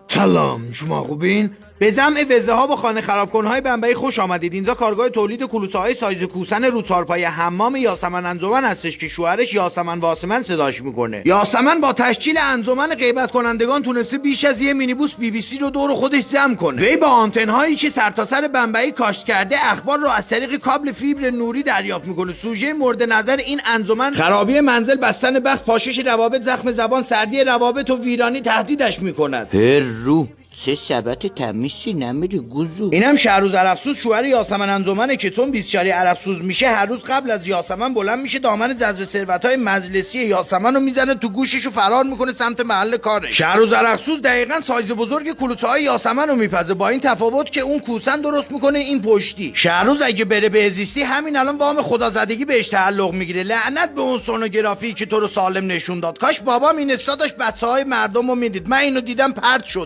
سلام، شما خوبین؟ به جمع وزه ها با خانه خرابکنهای بمبئی خوش آمدید. اینجا کارگاه تولید کلوچه های سایز کوسن رو چارپای حمام یاسمن انجمن هستش که شوهرش یاسمن واسمن صداش میکنه. یاسمن با تشکیل انجمن غیبت کنندگان تونسته بیش از یه مینیبوس BBC رو دور خودش جمع کنه. وی با آنتن هایی که سرتاسر بمبئی کاشت کرده اخبار رو از طریق کابل فیبر نوری دریافت میکنه. سوژه مورد نظر این انجمن خرابی منزل، بستن بخت، پاشش روابط، زخم زبان، سردی روابط و ویرانی تهدیدش میکند. رو چه شبت تمیزی نمیری گوزو. اینم شهروز عربسوز شوهر یاسمن انجمنه که چون 24 عربسوز میشه هر روز قبل از یاسمن بلند میشه دامن جذب ثروت‌های مجلسی یاسمن رو میزنه تو گوشش و فرار میکنه سمت محل کارش. شهروز عربسوز دقیقاً سایز بزرگ کلوچه‌های یاسمن رو میپزه، با این تفاوت که اون کوسن درست میکنه این پشتی. شهروز اگه بره بهزیستی همین الان وام خدازدگی بهش تعلق میگیره. لعنت به اون سونوگرافی که تو رو سالم نشون داد. کاش بابام این استاداش بچه‌های مردمو میدید. من اینو دیدم پرت شد.